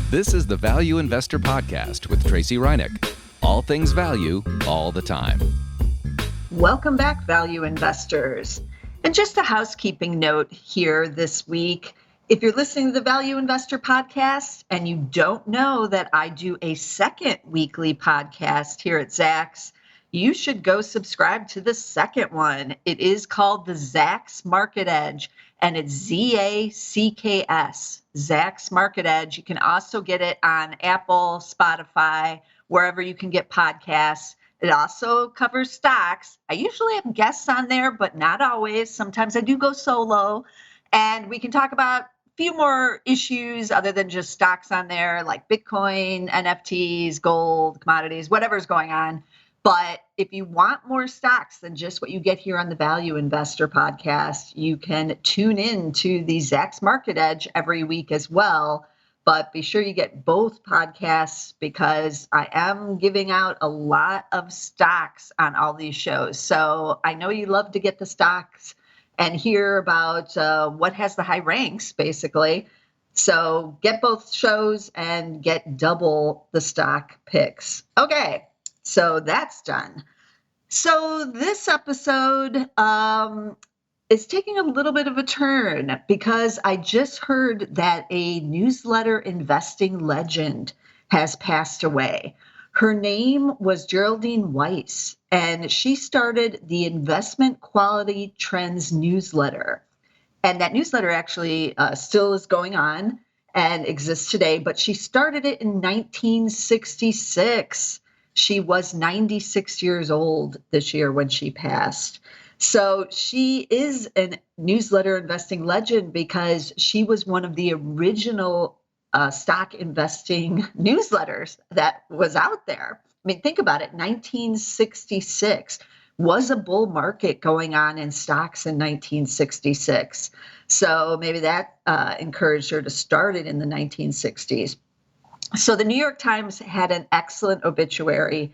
This is the Value Investor Podcast with Tracey. All things value, all the time. Welcome back, value investors. And just a housekeeping note here this week. If you're listening to the Value Investor Podcast and you don't know that I do a second weekly podcast here at Zacks, you should go subscribe to the second one. It is called the Zacks Market Edge, and it's Zacks, Zacks Market Edge. You can also get it on Apple, Spotify, wherever you can get podcasts. It also covers stocks. I usually have guests on there, but not always. Sometimes I do go solo, and we can talk about a few more issues other than just stocks on there, like Bitcoin, NFTs, gold, commodities, whatever's going on. But if you want more stocks than just what you get here on the Value Investor Podcast, you can tune in to the Zacks Market Edge every week as well. But be sure you get both podcasts because I am giving out a lot of stocks on all these shows. So I know you love to get the stocks and hear about what has the high ranks, basically. So get both shows and get double the stock picks. Okay. So that's done. So this episode is taking a little bit of a turn because I just heard that a newsletter investing legend has passed away. Her name was Geraldine Weiss, and she started the Investment Quality Trends newsletter. And that newsletter actually still is going on and exists today, but she started it in 1966. She was 96 years old this year when she passed. So she is a newsletter investing legend because she was one of the original stock investing newsletters that was out there. I mean, think about it. 1966 was a bull market going on in stocks in 1966. So maybe that encouraged her to start it in the 1960s. So the New York Times had an excellent obituary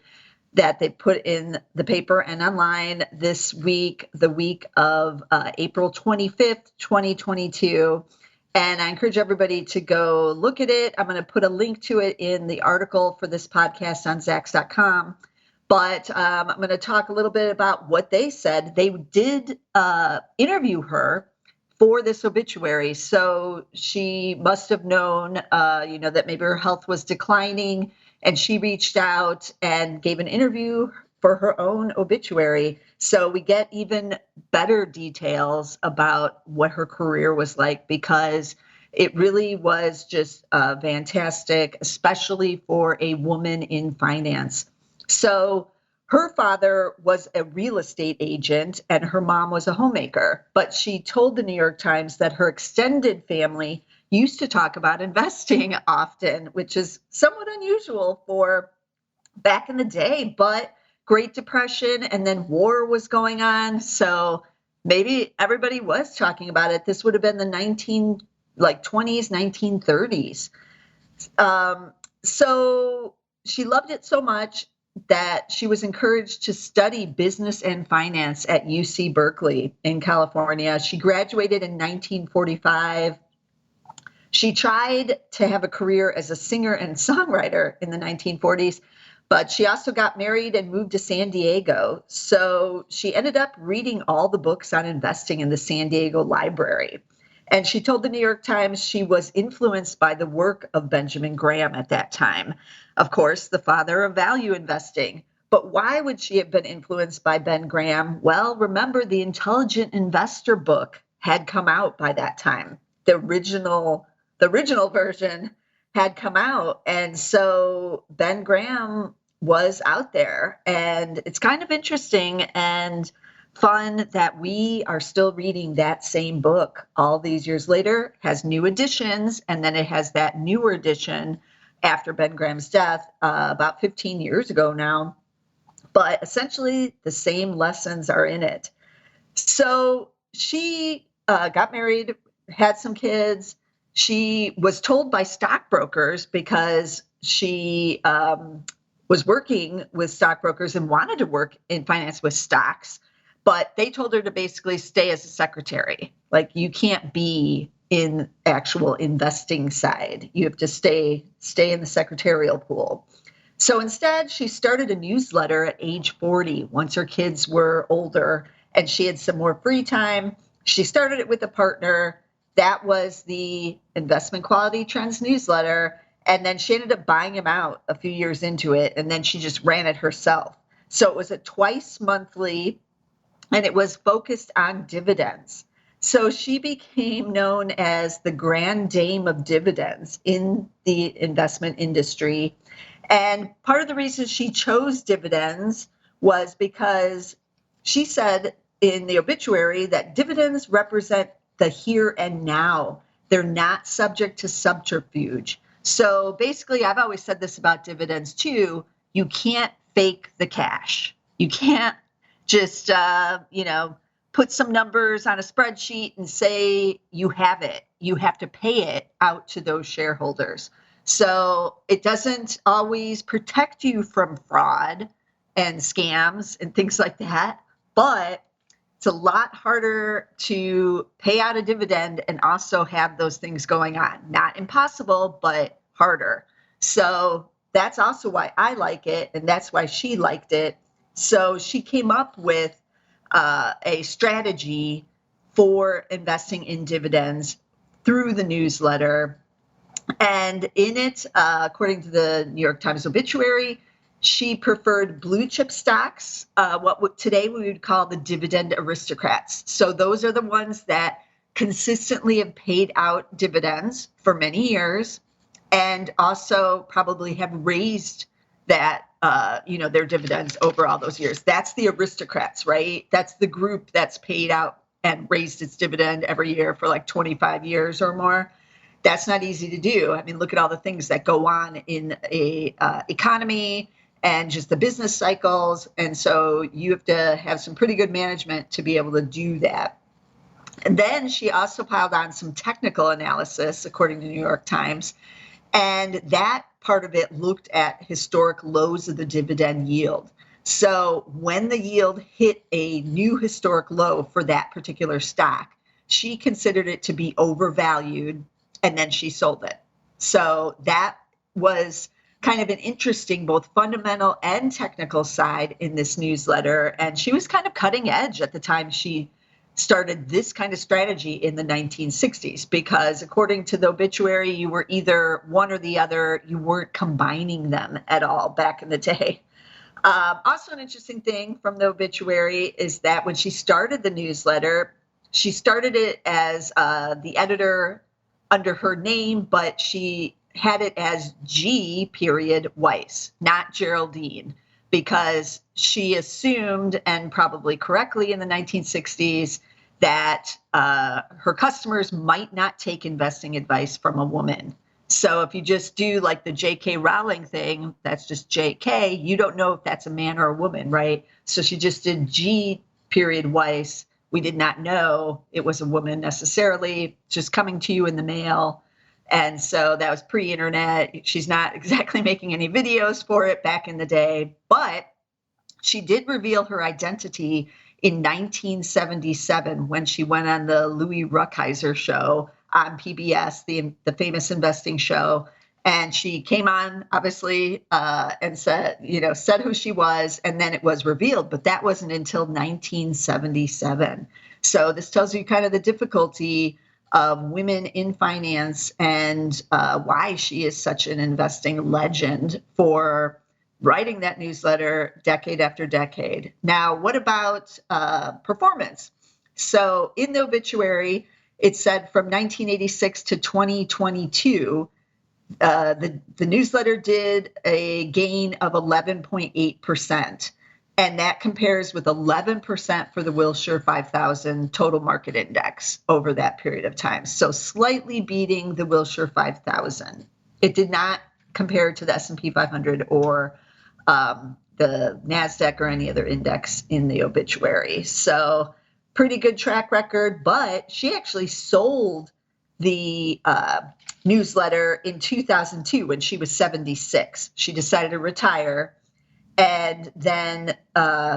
that they put in the paper and online this week, the week of April 25th, 2022. And I encourage everybody to go look at it. I'm going to put a link to it in the article for this podcast on Zacks.com. But I'm going to talk a little bit about what they said. They did interview her for this obituary. So she must have known, that maybe her health was declining, and she reached out and gave an interview for her own obituary. So we get even better details about what her career was like, because it really was just fantastic, especially for a woman in finance. So her father was a real estate agent and her mom was a homemaker, but she told the New York Times that her extended family used to talk about investing often, which is somewhat unusual for back in the day, but Great Depression and then war was going on. So maybe everybody was talking about it. This would have been the 20s, 1930s. So she loved it so much that she was encouraged to study business and finance at UC Berkeley in California. She graduated in 1945. She tried to have a career as a singer and songwriter in the 1940s, but she also got married and moved to San Diego. So she ended up reading all the books on investing in the San Diego library. And she told the New York Times she was influenced by the work of Benjamin Graham at that time, of course, the father of value investing. But why would she have been influenced by Ben Graham? Well, remember, the Intelligent Investor book had come out by that time. The original version had come out. And so Ben Graham was out there. And it's kind of interesting and fun that we are still reading that same book all these years later. Has new editions, and then it has that newer edition after Ben Graham's death about 15 years ago now. But essentially the same lessons are in it. So she got married, had some kids. She was told by stockbrokers, because she was working with stockbrokers and wanted to work in finance with stocks, but they told her to basically stay as a secretary. Like, you can't be in actual investing side. You have to stay in the secretarial pool. So instead, she started a newsletter at age 40, once her kids were older and she had some more free time. She started it with a partner. That was the Investment Quality Trends newsletter. And then she ended up buying him out a few years into it. And then she just ran it herself. So it was a twice monthly, and it was focused on dividends. So she became known as the Grand Dame of Dividends in the investment industry. And part of the reason she chose dividends was because she said in the obituary that dividends represent the here and now. They're not subject to subterfuge. So basically, I've always said this about dividends too. You can't fake the cash. You can't just, put some numbers on a spreadsheet and say you have it. You have to pay it out to those shareholders. So it doesn't always protect you from fraud and scams and things like that, but it's a lot harder to pay out a dividend and also have those things going on. Not impossible, but harder. So that's also why I like it, and that's why she liked it. So she came up with a strategy for investing in dividends through the newsletter. And in it, according to the New York Times obituary, she preferred blue chip stocks, what today we would call the dividend aristocrats. So those are the ones that consistently have paid out dividends for many years and also probably have raised that, their dividends over all those years. That's the aristocrats, right? That's the group that's paid out and raised its dividend every year for like 25 years or more. That's not easy to do. I mean, look at all the things that go on in a economy and just the business cycles. And so you have to have some pretty good management to be able to do that. And then she also piled on some technical analysis, according to the New York Times. And that part of it looked at historic lows of the dividend yield. So when the yield hit a new historic low for that particular stock, she considered it to be overvalued, and then she sold it. So that was kind of an interesting, both fundamental and technical side in this newsletter. And she was kind of cutting edge at the time she started this kind of strategy in the 1960s, because according to the obituary, you were either one or the other. You weren't combining them at all back in the day. Also, an interesting thing from the obituary is that when she started the newsletter, she started it as the editor under her name, but she had it as G. Weiss, not Geraldine, because she assumed, and probably correctly in the 1960s, that her customers might not take investing advice from a woman. So if you just do like the J.K. Rowling thing, that's just J.K., you don't know if that's a man or a woman, right? So she just did G. Weiss. We did not know it was a woman necessarily, just coming to you in the mail. And so that was pre-internet. She's not exactly making any videos for it back in the day, but she did reveal her identity in 1977 when she went on the Louis Ruckhiser show on PBS, the famous investing show. And she came on, obviously, and said who she was, and then it was revealed. But that wasn't until 1977. So this tells you kind of the difficulty of women in finance and why she is such an investing legend for writing that newsletter decade after decade. Now, what about performance? So in the obituary, it said from 1986 to 2022, the newsletter did a gain of 11.8%. And that compares with 11% for the Wilshire 5000 total market index over that period of time. So slightly beating the Wilshire 5000. It did not compare to the S&P 500 or the NASDAQ or any other index in the obituary. So pretty good track record, but she actually sold the newsletter in 2002 when she was 76. She decided to retire and then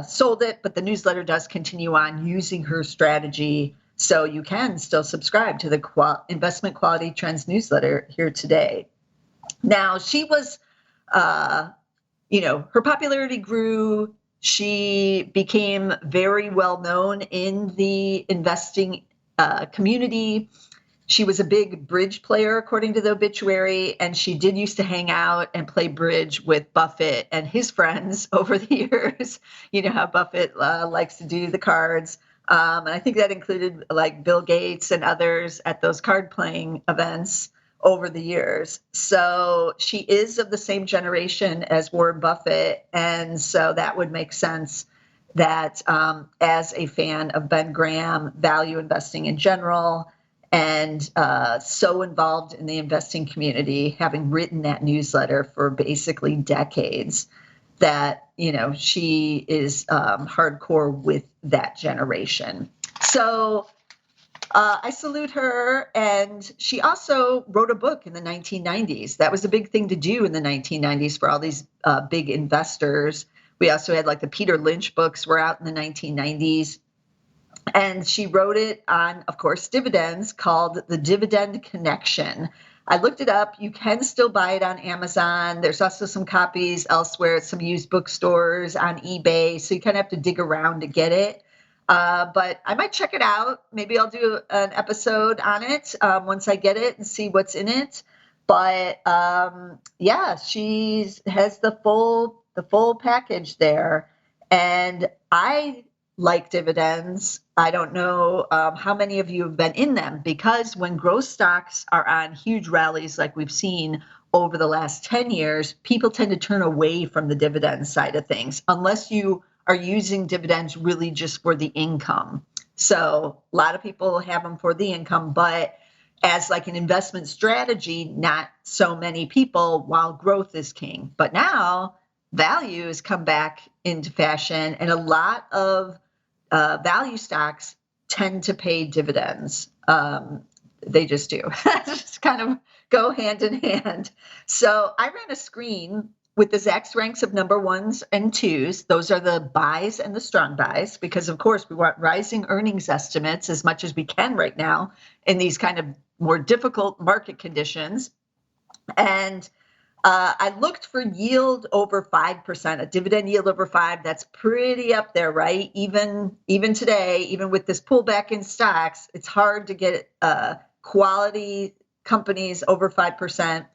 sold it, but the newsletter does continue on using her strategy So you can still subscribe to the Investment Quality Trends newsletter here today. Now, she was, her popularity grew. She became very well known in the investing community. She was a big bridge player, according to the obituary, and she did used to hang out and play bridge with Buffett and his friends over the years. You know how Buffett likes to do the cards. And I think that included like Bill Gates and others at those card playing events over the years. So she is of the same generation as Warren Buffett. And so that would make sense that as a fan of Ben Graham, value investing in general, and so involved in the investing community, having written that newsletter for basically decades, that, she is hardcore with that generation. So I salute her. And she also wrote a book in the 1990s. That was a big thing to do in the 1990s for all these big investors. We also had like the Peter Lynch books were out in the 1990s. And she wrote it on, of course, dividends, called The Dividend Connection. I looked it up. You can still buy it on Amazon. There's also some copies elsewhere at some used bookstores, on eBay. So you kind of have to dig around to get it. But I might check it out. Maybe I'll do an episode on it once I get it and see what's in it. But she has the full package there. And I like dividends. I don't know how many of you have been in them, because when growth stocks are on huge rallies like we've seen over the last 10 years, people tend to turn away from the dividend side of things, unless you are using dividends really just for the income. So a lot of people have them for the income, but as like an investment strategy, not so many people, while growth is king. But now value has come back into fashion, and a lot of value stocks tend to pay dividends. They just do. Just kind of go hand in hand. So I ran a screen with the Zacks ranks of number ones and twos. Those are the buys and the strong buys, because of course we want rising earnings estimates as much as we can right now in these kind of more difficult market conditions. And I looked for yield over 5%, a dividend yield over 5%. That's pretty up there, right? Even today, even with this pullback in stocks, it's hard to get quality companies over 5%.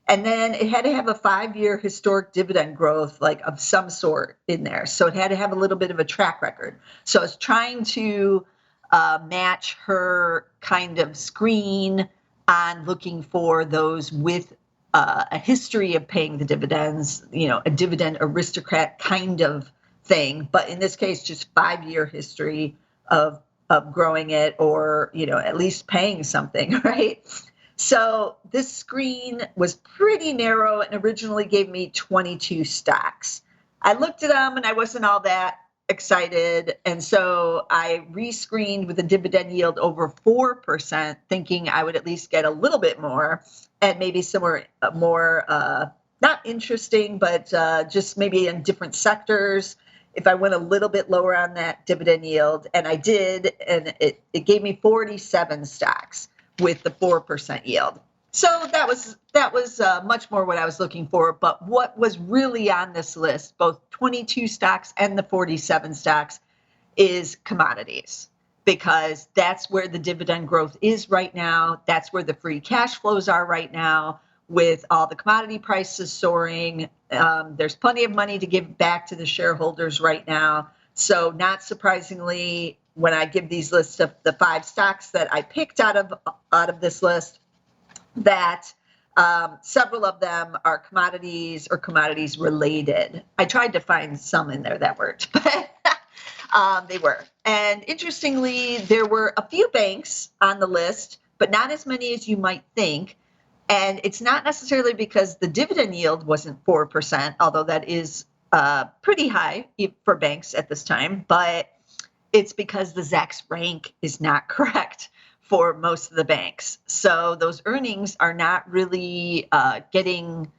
And then it had to have a 5-year historic dividend growth, like of some sort in there. So it had to have a little bit of a track record. So I was trying to match her kind of screen on looking for those with a history of paying the dividends, a dividend aristocrat kind of thing. But in this case, just 5-year history of growing it, or, at least paying something, right? So this screen was pretty narrow and originally gave me 22 stocks. I looked at them and I wasn't all that excited. And so I rescreened with a dividend yield over 4%, thinking I would at least get a little bit more, and maybe somewhere more, not interesting, but just maybe in different sectors, if I went a little bit lower on that dividend yield. And I did, and it gave me 47 stocks with the 4% yield. So that was much more what I was looking for. But what was really on this list, both 22 stocks and the 47 stocks, is commodities, because that's where the dividend growth is right now. That's where the free cash flows are right now, with all the commodity prices soaring. There's plenty of money to give back to the shareholders right now. So not surprisingly, when I give these lists of the 5 stocks that I picked out of this list, that several of them are commodities or commodities related. I tried to find some in there that weren't, but they were. And interestingly, there were a few banks on the list, but not as many as you might think. And it's not necessarily because the dividend yield wasn't 4%, although that is pretty high for banks at this time, but it's because the Zacks rank is not correct for most of the banks. So those earnings are not really getting,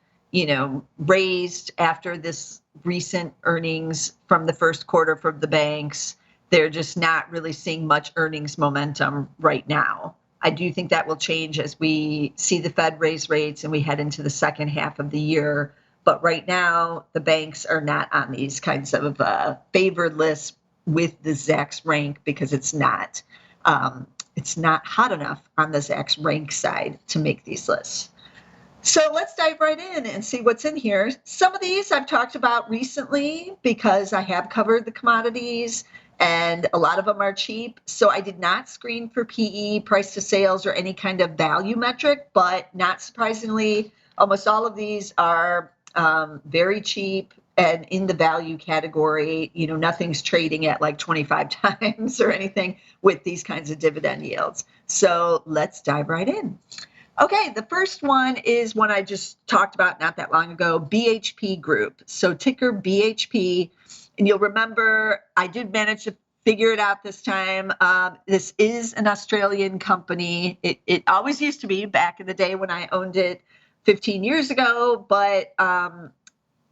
raised after this recent earnings from the first quarter from the banks. they're just not really seeing much earnings momentum right now. I do think that will change as we see the Fed raise rates and we head into the second half of the year. But right now, the banks are not on these kinds of favored lists with the Zacks rank because it's not hot enough on the Zacks rank side to make these lists. So let's dive right in and see what's in here. Some of these I've talked about recently because I have covered the commodities and a lot of them are cheap. So I did not screen for PE, price to sales, or any kind of value metric, but not surprisingly, almost all of these are very cheap and in the value category. You know, nothing's trading at like 25 times or anything with these kinds of dividend yields. So let's dive right in. Okay, the first one is one I just talked about not that long ago, BHP Group. So ticker BHP, and you'll remember I did manage to figure it out this time. This is an Australian company. It always used to be back in the day when I owned it 15 years ago, but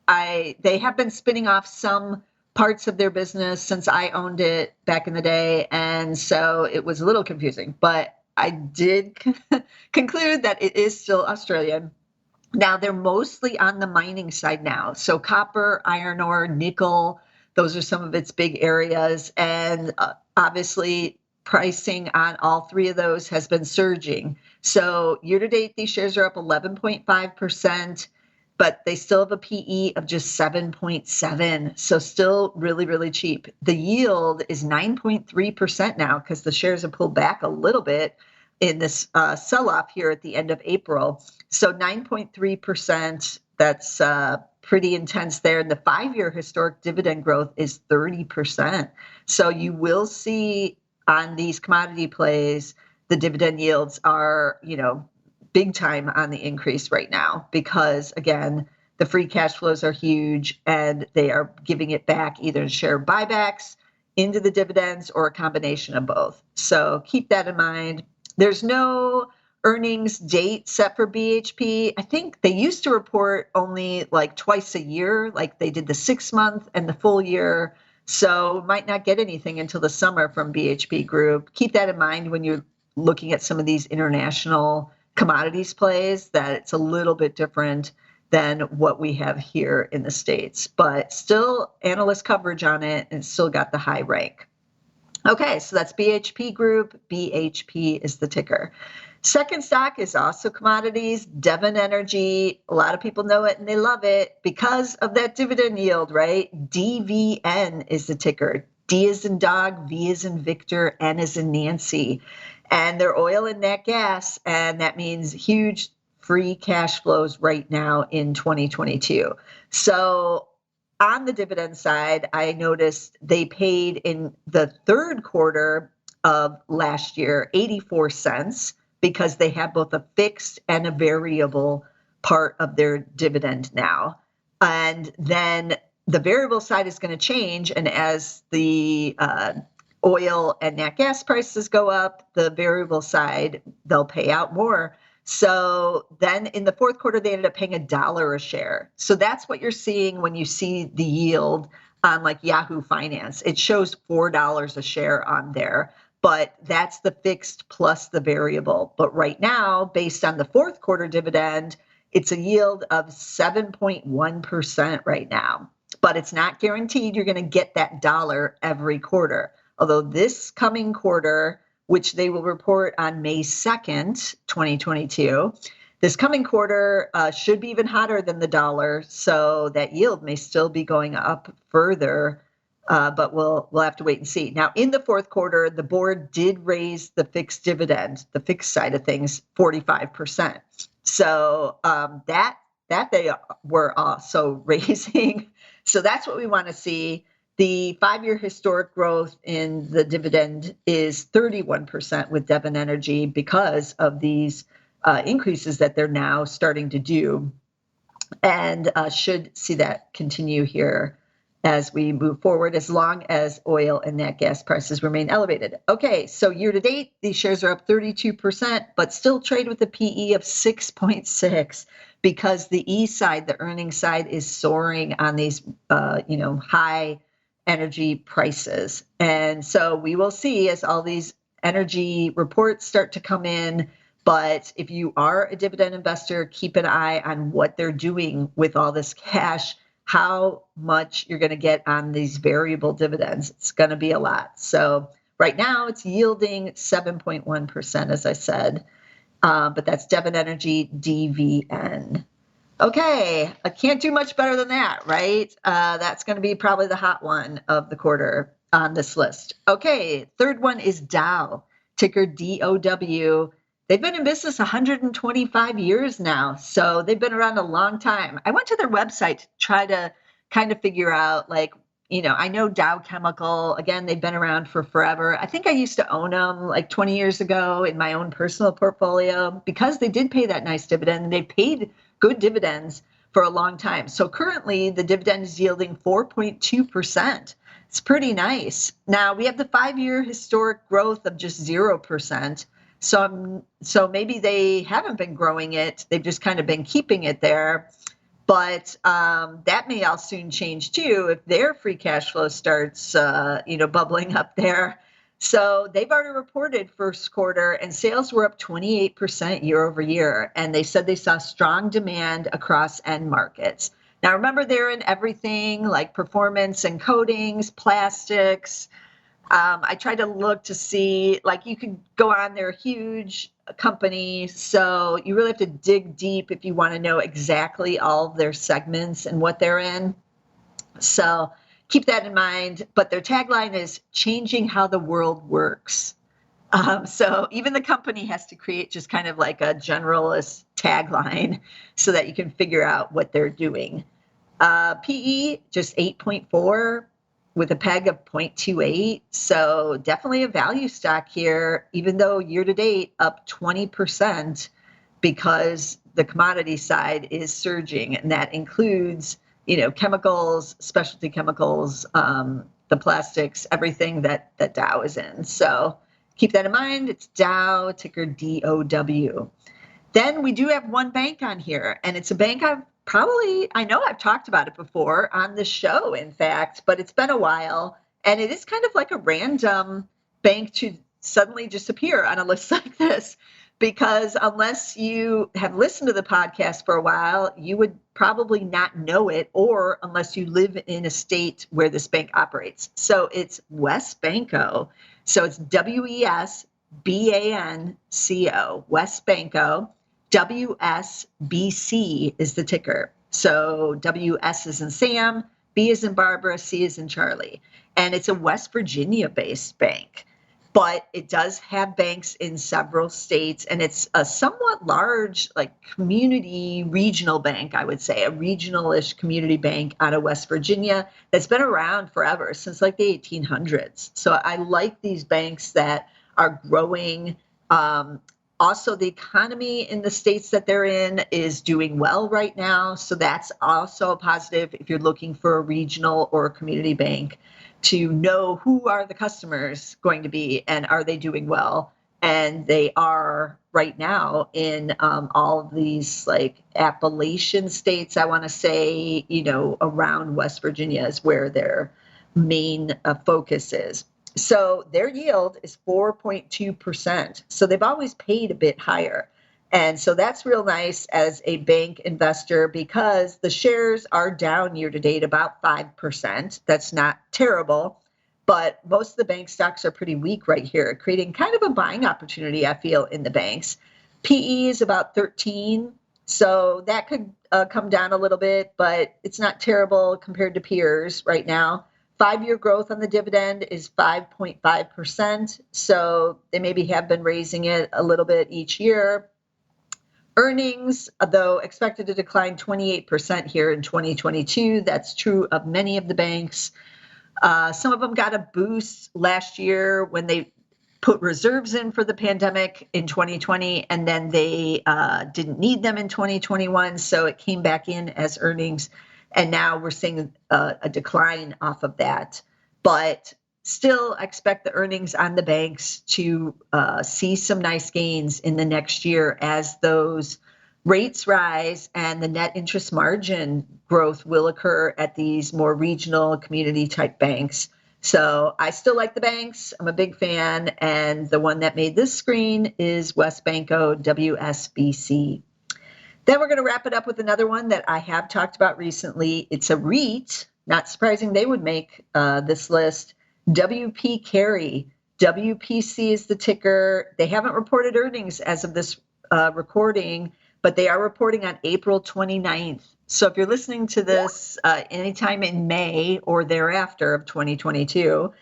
they have been spinning off some parts of their business since I owned it back in the day, and so it was a little confusing, but I did conclude that it is still Australian. Now, they're mostly on the mining side now. So copper, iron ore, nickel, those are some of its big areas. And obviously, pricing on all three of those has been surging. So year to date, these shares are up 11.5%. But they still have a PE of just 7.7. So still really, really cheap. The yield is 9.3% now because the shares have pulled back a little bit in this sell-off here at the end of April. So 9.3%, that's pretty intense there. And the 5-year historic dividend growth is 30%. So you will see on these commodity plays, the dividend yields are, big time on the increase right now because, again, the free cash flows are huge and they are giving it back either in share buybacks, into the dividends, or a combination of both. So keep that in mind. There's no earnings date set for BHP. I think they used to report only like twice a year, like they did the 6-month and the full year. So might not get anything until the summer from BHP Group. Keep that in mind when you're looking at some of these international commodities plays, that it's a little bit different than what we have here in the States, but still analyst coverage on it and still got the high rank. Okay, so that's BHP Group. BHP is the ticker. Second stock is also commodities, Devon Energy. A lot of people know it and they love it because of that dividend yield, right? DVN is the ticker. D is in dog, V is in Victor, N is in Nancy. And they're oil and nat gas, and that means huge free cash flows right now in 2022. So on the dividend side, I noticed they paid in the third quarter of last year 84 cents because they have both a fixed and a variable part of their dividend now. And then the variable side is going to change, and as the oil and nat gas prices go up, the variable side, they'll pay out more. So then in the fourth quarter, they ended up paying $1 a share. So that's what you're seeing when you see the yield on like Yahoo Finance. It shows $4 a share on there, but that's the fixed plus the variable. But right now, based on the fourth quarter dividend, it's a yield of 7.1% right now. But it's not guaranteed you're going to get that dollar every quarter. Although this coming quarter, which they will report on May 2nd, 2022, this coming quarter should be even hotter than the dollar. So that yield may still be going up further, but we'll have to wait and see. Now, in the fourth quarter, the board did raise the fixed dividend, the fixed side of things, 45%. So that they were also raising. So that's what we want to see. The 5-year historic growth in the dividend is 31% with Devon Energy because of these increases that they're now starting to do, and should see that continue here as we move forward, as long as oil and nat gas prices remain elevated. Okay, so year to date, these shares are up 32%, but still trade with a PE of 6.6 because the E side, the earnings side, is soaring on these, high energy prices. And so we will see as all these energy reports start to come in. But if you are a dividend investor, keep an eye on what they're doing with all this cash, how much you're going to get on these variable dividends. It's going to be a lot. So right now it's yielding 7.1%, as I said. But that's Devon Energy DVN. Okay, I can't do much better than that, right? That's going to be probably the hot one of the quarter on this list. Okay, third one is Dow, ticker DOW. They've been in business 125 years now, so they've been around a long time. I went to their website to try to kind of figure out, like, I know Dow Chemical, again, they've been around for forever. I think I used to own them like 20 years ago in my own personal portfolio because they did pay that nice dividend. They paid good dividends for a long time. So currently the dividend is yielding 4.2%. It's pretty nice. Now we have the 5-year historic growth of just 0%. So maybe they haven't been growing it. They've just kind of been keeping it there. But that may all soon change too if their free cash flow starts, bubbling up there. So they've already reported first quarter and sales were up 28% year over year. And they said they saw strong demand across end markets. Now, remember, they're in everything like performance and coatings, plastics. I tried to look to see, like, you could go on, they're a huge company. So you really have to dig deep if you want to know exactly all of their segments and what they're in. So keep that in mind. But their tagline is changing how the world works. So even the company has to create just kind of like a generalist tagline so that you can figure out what they're doing. PE, just 8.4 with a PEG of 0.28. So definitely a value stock here, even though year to date up 20% because the commodity side is surging. And that includes, chemicals, specialty chemicals, the plastics, everything that Dow is in. So keep that in mind. It's Dow, ticker DOW. Then we do have one bank on here, and it's a bank I know I've talked about it before on the show, in fact, but it's been a while. And it is kind of like a random bank to suddenly just appear on a list like this, because unless you have listened to the podcast for a while, you would probably not know it, or unless you live in a state where this bank operates. So it's WesBanco. So it's WESBANCO, WesBanco. WSBC is the ticker. So WS is in Sam, B is in Barbara, C is in Charlie. And it's a West Virginia-based bank. But it does have banks in several states, and it's a somewhat large, like, community regional bank, I would say, a regional-ish community bank out of West Virginia that's been around forever, since like the 1800s. So I like these banks that are growing. Also, the economy in the states that they're in is doing well right now. So that's also a positive if you're looking for a regional or a community bank, to know who are the customers going to be and are they doing well. And they are right now in all of these like Appalachian states, I want to say, around West Virginia is where their main focus is. So their yield is 4.2%. So they've always paid a bit higher. And so that's real nice as a bank investor, because the shares are down year to date about 5%. That's not terrible, but most of the bank stocks are pretty weak right here, creating kind of a buying opportunity, I feel, in the banks. PE is about 13. So that could come down a little bit, but it's not terrible compared to peers right now. 5-year growth on the dividend is 5.5%. So they maybe have been raising it a little bit each year. Earnings, though, expected to decline 28% here in 2022. That's true of many of the banks. Some of them got a boost last year when they put reserves in for the pandemic in 2020, and then they didn't need them in 2021. So it came back in as earnings. And now we're seeing a decline off of that. But still expect the earnings on the banks to see some nice gains in the next year as those rates rise and the net interest margin growth will occur at these more regional community type banks. So I still like the banks. I'm a big fan. And the one that made this screen is WesBanco WSBC. Then we're going to wrap it up with another one that I have talked about recently. It's a REIT. Not surprising they would make this list. WP Carey. WPC is the ticker. They haven't reported earnings as of this recording, but they are reporting on April 29th. So if you're listening to this anytime in May or thereafter of 2022,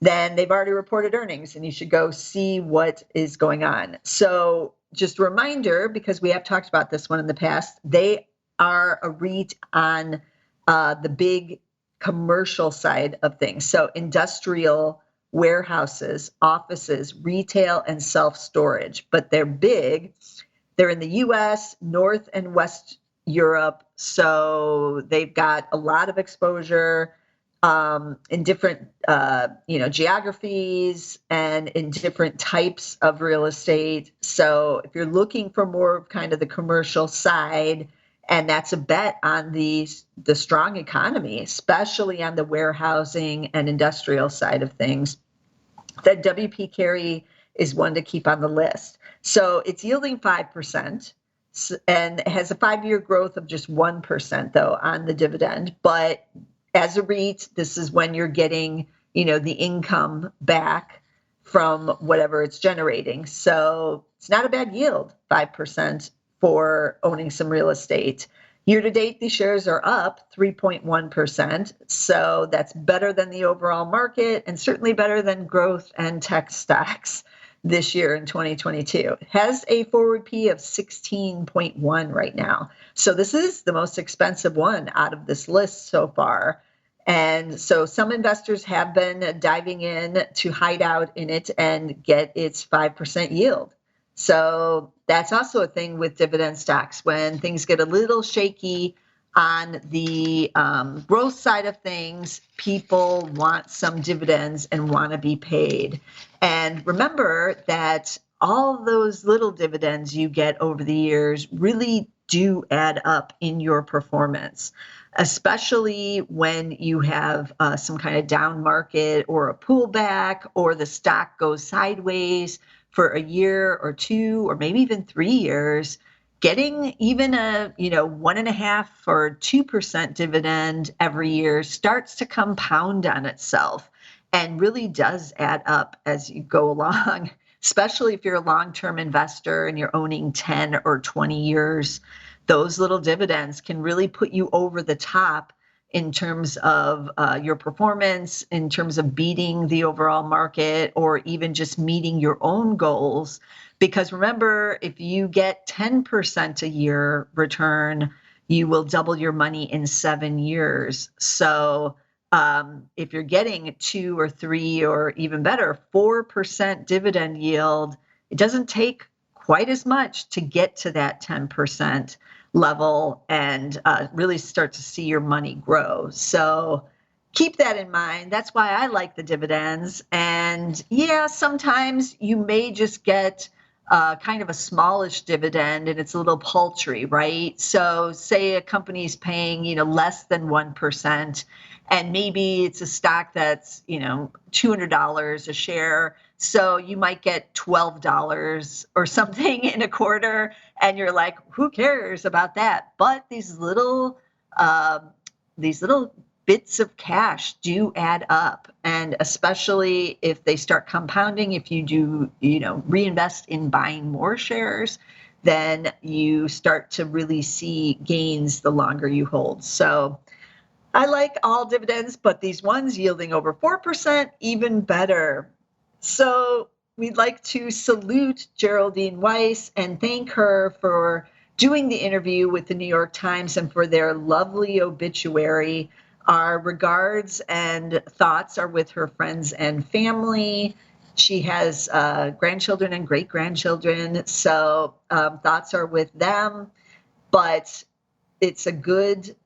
then they've already reported earnings and you should go see what is going on. So just a reminder, because we have talked about this one in the past, they are a REIT on the big commercial side of things. So industrial warehouses, offices, retail, and self-storage, but they're big. They're in the US, North and West Europe. So they've got a lot of exposure in different, geographies and in different types of real estate. So if you're looking for more of kind of the commercial side, and that's a bet on the strong economy, especially on the warehousing and industrial side of things, that WP Carey is one to keep on the list. So it's yielding 5% and has a 5-year growth of just 1%, though, on the dividend. But as a REIT, this is when you're getting, the income back from whatever it's generating. So it's not a bad yield, 5% for owning some real estate. Year to date, the shares are up 3.1%. So that's better than the overall market and certainly better than growth and tech stocks this year in 2022. It has a forward P of 16.1 right now. So this is the most expensive one out of this list so far. And so some investors have been diving in to hide out in it and get its 5% yield. So that's also a thing with dividend stocks. When things get a little shaky on the growth side of things, people want some dividends and want to be paid. And remember that all those little dividends you get over the years really do add up in your performance, especially when you have some kind of down market or a pullback or the stock goes sideways for a year or two or maybe even 3 years. Getting even a 1.5% or 2% dividend every year starts to compound on itself and really does add up as you go along, especially if you're a long-term investor and you're owning 10 or 20 years. Those little dividends can really put you over the top in terms of your performance, in terms of beating the overall market, or even just meeting your own goals. Because remember, if you get 10% a year return, you will double your money in 7 years. So if you're getting 2 or 3 or even better, 4% dividend yield, it doesn't take quite as much to get to that 10% level and really start to see your money grow. So keep that in mind. That's why I like the dividends. And yeah, sometimes you may just get kind of a smallish dividend and it's a little paltry, right? So say a company's paying, less than 1%, and maybe it's a stock that's, $200 a share. So you might get $12 or something in a quarter, and you're like, who cares about that? But these little bits of cash do add up, and especially if they start compounding, if you do, reinvest in buying more shares, then you start to really see gains the longer you hold. So I like all dividends, but these ones yielding over 4%, even better. So we'd like to salute Geraldine Weiss and thank her for doing the interview with the New York Times and for their lovely obituary. Our regards and thoughts are with her friends and family. She has grandchildren and great-grandchildren, so thoughts are with them. But it's a good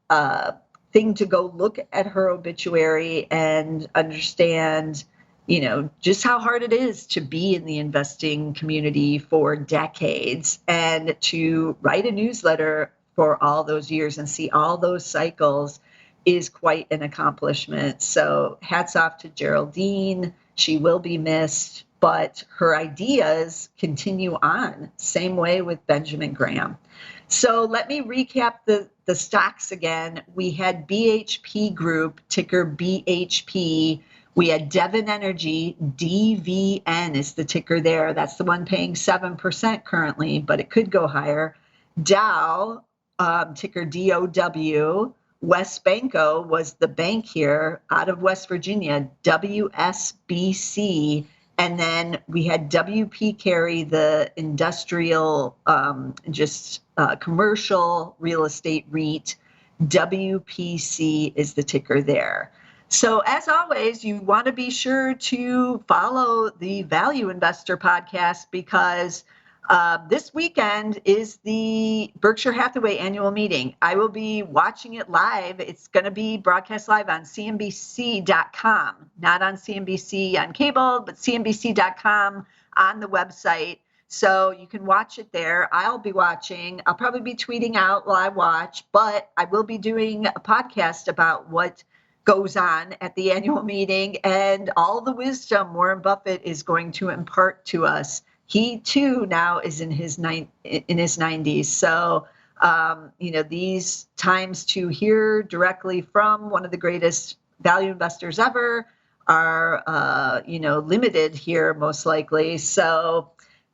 thing to go look at her obituary and understand just how hard it is to be in the investing community for decades and to write a newsletter for all those years and see all those cycles is quite an accomplishment. So hats off to Geraldine. She will be missed, but her ideas continue on. Same way with Benjamin Graham. So let me recap the stocks again. We had BHP Group, ticker BHP. We had Devon Energy, DVN is the ticker there. That's the one paying 7% currently, but it could go higher. Dow, ticker DOW. Westbanco was the bank here out of West Virginia, WSBC. And then we had WP Carey, the industrial, commercial real estate REIT. WPC is the ticker there. So as always, you want to be sure to follow the Value Investor podcast because this weekend is the Berkshire Hathaway annual meeting. I will be watching it live. It's going to be broadcast live on CNBC.com, not on CNBC on cable, but CNBC.com on the website. So you can watch it there. I'll be watching. I'll probably be tweeting out while I watch, but I will be doing a podcast about what goes on at the annual meeting and all the wisdom Warren Buffett is going to impart to us. He too now is in his 90s. So, these times to hear directly from one of the greatest value investors ever are, limited here most likely. So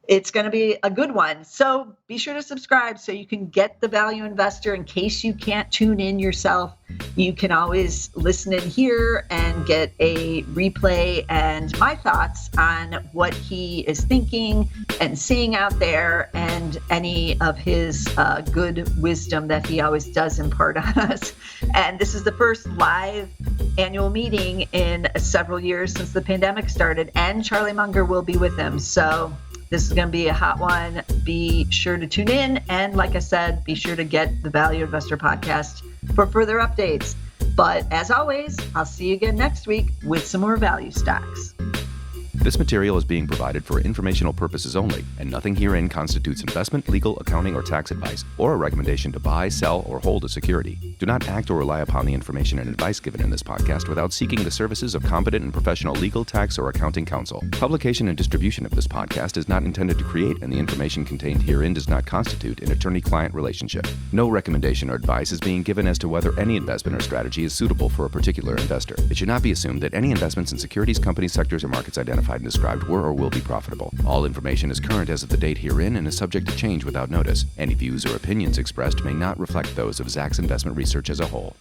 it's going to be a good one. So be sure to subscribe so you can get the Value Investor in case you can't tune in yourself. You can always listen in here and get a replay and my thoughts on what he is thinking and seeing out there and any of his good wisdom that he always does impart on us. And this is the first live annual meeting in several years since the pandemic started, and Charlie Munger will be with him. So this is going to be a hot one. Be sure to tune in. And like I said, be sure to get the Value Investor podcast for further updates. But as always, I'll see you again next week with some more value stocks. This material is being provided for informational purposes only, and nothing herein constitutes investment, legal, accounting, or tax advice, or a recommendation to buy, sell, or hold a security. Do not act or rely upon the information and advice given in this podcast without seeking the services of competent and professional legal, tax, or accounting counsel. Publication and distribution of this podcast is not intended to create, and the information contained herein does not constitute an attorney-client relationship. No recommendation or advice is being given as to whether any investment or strategy is suitable for a particular investor. It should not be assumed that any investments in securities, companies, sectors, or markets identified and described were or will be profitable. All information is current as of the date herein and is subject to change without notice. Any views or opinions expressed may not reflect those of Zacks Investment Research as a whole.